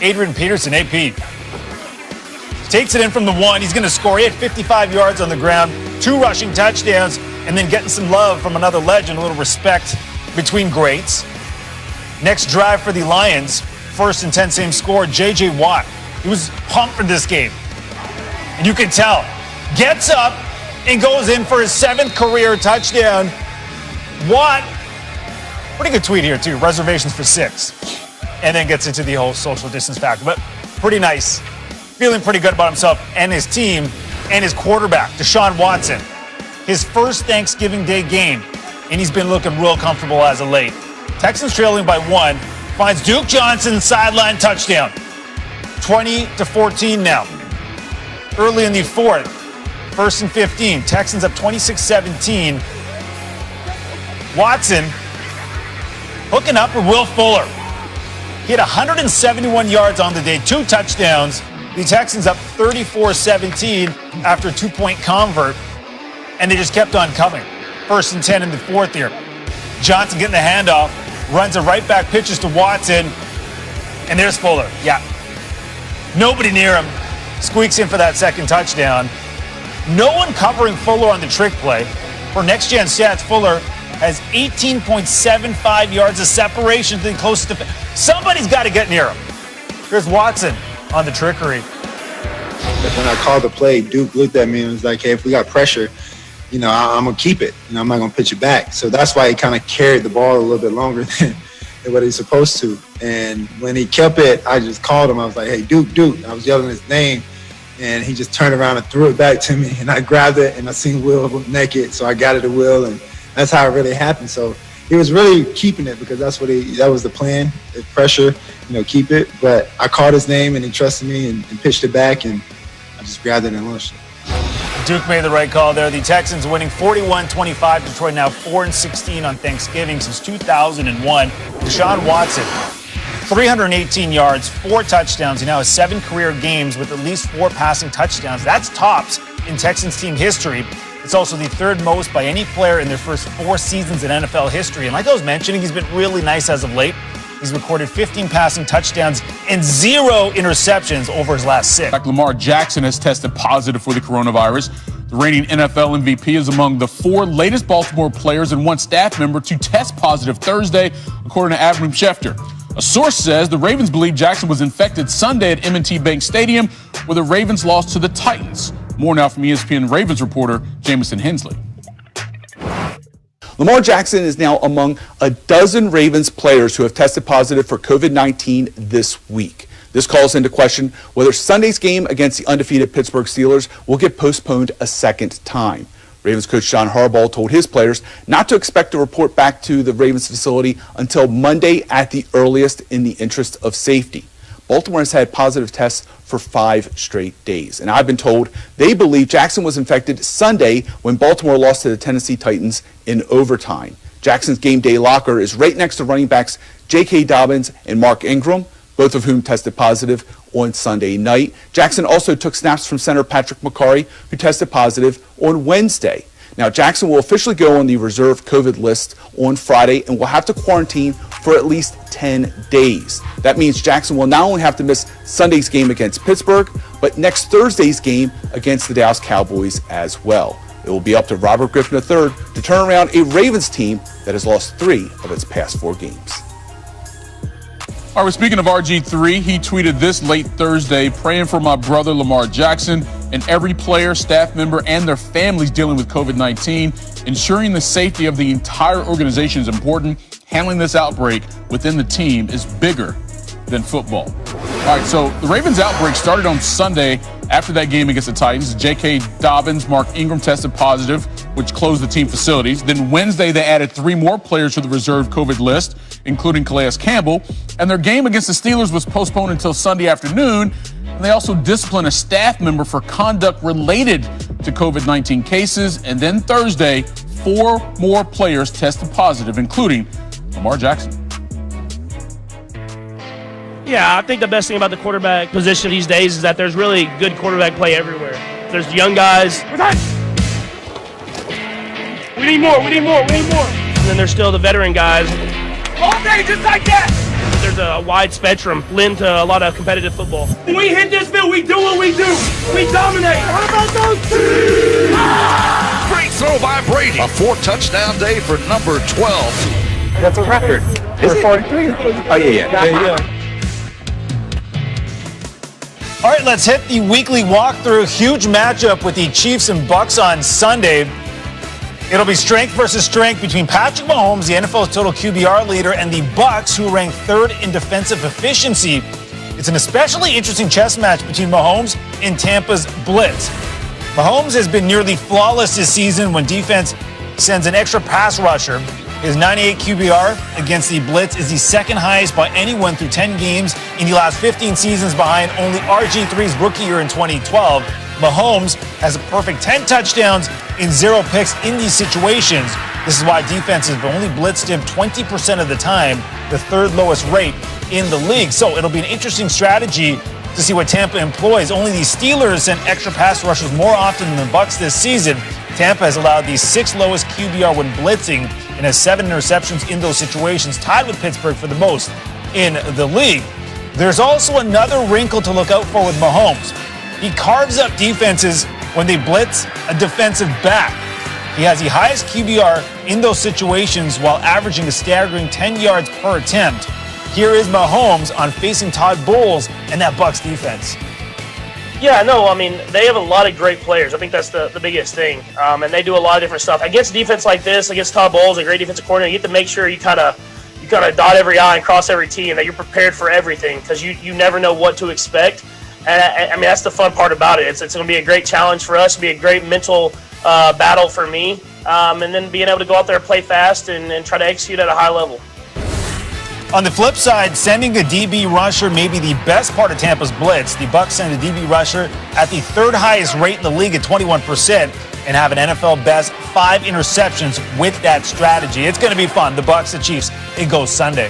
Adrian Peterson, AP. Takes it in from the 1. He's going to score. He had 55 yards on the ground, 2 rushing touchdowns, and then getting some love from another legend, a little respect between greats. Next drive for the Lions, 1st and 10, same score, J.J. Watt. He was pumped for this game. And you can tell. Gets up and goes in for his 7th career touchdown. Watt, pretty good tweet here too, reservations for 6. And then gets into the whole social distance factor. But pretty nice. Feeling pretty good about himself and his team and his quarterback, Deshaun Watson. His first Thanksgiving Day game, and he's been looking real comfortable as of late. Texans trailing by 1, finds Duke Johnson sideline touchdown. 20-14 now. Early in the 4th, 1st and 15. Texans up 26-17. Watson hooking up with Will Fuller. He had 171 yards on the day, 2 touchdowns. The Texans up 34-17 after a 2-point convert, and they just kept on coming. 1st and 10 in the 4th here. Johnson getting the handoff, runs a right back, pitches to Watson, and there's Fuller. Yeah. Nobody near him. Squeaks in for that 2nd touchdown. No one covering Fuller on the trick play. For Next Gen Stats, Fuller has 18.75 yards of separation to the closest defense. Somebody's got to get near him. Here's Watson on the trickery. When I called the play, Duke looked at me and was like, hey, if we got pressure, I'm going to keep it. I'm not going to pitch it back. So that's why he kind of carried the ball a little bit longer than what he's supposed to. And when he kept it, I just called him. I was like, hey, Duke. I was yelling his name. And he just turned around and threw it back to me. And I grabbed it, and I seen Will naked. So I got it to Will, and that's how it really happened. So he was really keeping it because that was the plan. If pressure, keep it. But I called his name, and he trusted me and pitched it back, and I just grabbed it and launched it. Duke made the right call there. The Texans winning 41-25. Detroit now 4-16 on Thanksgiving since 2001. Deshaun Watson, 318 yards, 4 touchdowns. He now has 7 career games with at least 4 passing touchdowns. That's tops in Texans team history. It's also the 3rd most by any player in their first 4 seasons in NFL history. And like I was mentioning, he's been really nice as of late. He's recorded 15 passing touchdowns and 0 interceptions over his last 6. Lamar Jackson has tested positive for the coronavirus. The reigning NFL MVP is among the 4 latest Baltimore players and 1 staff member to test positive Thursday, according to Adam Schefter. A source says the Ravens believe Jackson was infected Sunday at M&T Bank Stadium, where the Ravens lost to the Titans. More now from ESPN Ravens reporter Jamison Hensley. Lamar Jackson is now among a dozen Ravens players who have tested positive for COVID-19 this week. This calls into question whether Sunday's game against the undefeated Pittsburgh Steelers will get postponed a 2nd time. Ravens coach John Harbaugh told his players not to expect to report back to the Ravens facility until Monday at the earliest in the interest of safety. Baltimore has had positive tests for 5 straight days. And I've been told they believe Jackson was infected Sunday when Baltimore lost to the Tennessee Titans in overtime. Jackson's game day locker is right next to running backs J.K. Dobbins and Mark Ingram, both of whom tested positive on Sunday night. Jackson also took snaps from center Patrick McCarry, who tested positive on Wednesday. Now, Jackson will officially go on the reserve COVID list on Friday and will have to quarantine for at least 10 days. That means Jackson will not only have to miss Sunday's game against Pittsburgh, but next Thursday's game against the Dallas Cowboys as well. It will be up to Robert Griffin III to turn around a Ravens team that has lost 3 of its past 4 games. All right, speaking of RG3, he tweeted this late Thursday, praying for my brother Lamar Jackson and every player, staff member, and their families dealing with COVID-19. Ensuring the safety of the entire organization is important. Handling this outbreak within the team is bigger than football. All right, so the Ravens outbreak started on Sunday after that game against the Titans. J.K. Dobbins, Mark Ingram tested positive, which closed the team facilities. Then Wednesday, they added 3 more players to the reserved COVID list, including Calais Campbell. And their game against the Steelers was postponed until Sunday afternoon. And they also disciplined a staff member for conduct related to COVID-19 cases. And then Thursday, 4 more players tested positive, including Lamar Jackson. Yeah, I think the best thing about the quarterback position these days is that there's really good quarterback play everywhere. There's young guys. We need more. And then there's still the veteran guys. All day, just like that. There's a wide spectrum lend to a lot of competitive football. When we hit this field, we do what we do. We dominate. How about those two? Great throw by Brady. A 4-touchdown day for number 12. That's a record. Is it? 43? Oh, yeah. All right, let's hit the weekly walkthrough. Huge matchup with the Chiefs and Bucks on Sunday. It'll be strength versus strength between Patrick Mahomes, the NFL's total QBR leader, and the Bucks, who rank third in defensive efficiency. It's an especially interesting chess match between Mahomes and Tampa's blitz. Mahomes has been nearly flawless this season when defense sends an extra pass rusher. His 98 QBR against the blitz is the second highest by anyone through 10 games in the last 15 seasons, behind only RG3's rookie year in 2012. Mahomes has a perfect 10 touchdowns and 0 picks in these situations. This is why defenses have only blitzed him 20% of the time, the third lowest rate in the league. So it'll be an interesting strategy to see what Tampa employs. Only the Steelers send extra pass rushers more often than the Bucks this season. Tampa has allowed the 6th lowest QBR when blitzing and has 7 interceptions in those situations, tied with Pittsburgh for the most in the league. There's also another wrinkle to look out for with Mahomes. He carves up defenses when they blitz a defensive back. He has the highest QBR in those situations while averaging a staggering 10 yards per attempt. Here is Mahomes on facing Todd Bowles and that Bucs defense. Yeah, no, I mean, they have a lot of great players. I think that's the biggest thing. And they do a lot of different stuff. Against defense like this, against Todd Bowles, a great defensive coordinator, you have to make sure you kind of dot every I and cross every T, and that you're prepared for everything, because you never know what to expect. And I mean, that's the fun part about it. It's going to be a great challenge for us, be a great mental battle for me, and then being able to go out there and play fast and try to execute at a high level. On the flip side, sending a DB rusher may be the best part of Tampa's blitz. The Bucs send a DB rusher at the third highest rate in the league at 21% and have an NFL best 5 interceptions with that strategy. It's going to be fun. The Bucs, the Chiefs, it goes Sunday.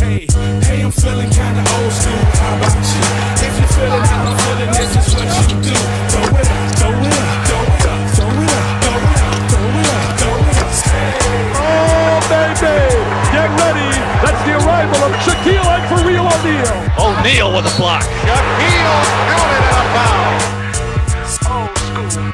Hey, I'm feeling kinda old school. How about you? If you're feeling how I'm feeling, this is what you do. Throw it up, throw it up, throw it up, throw it up, throw it up, throw it up, throw it up. Oh, baby! Get ready! That's the arrival of Shaquille and for real O'Neal. O'Neal with a block. Shaquille counted out of bounds. Old school.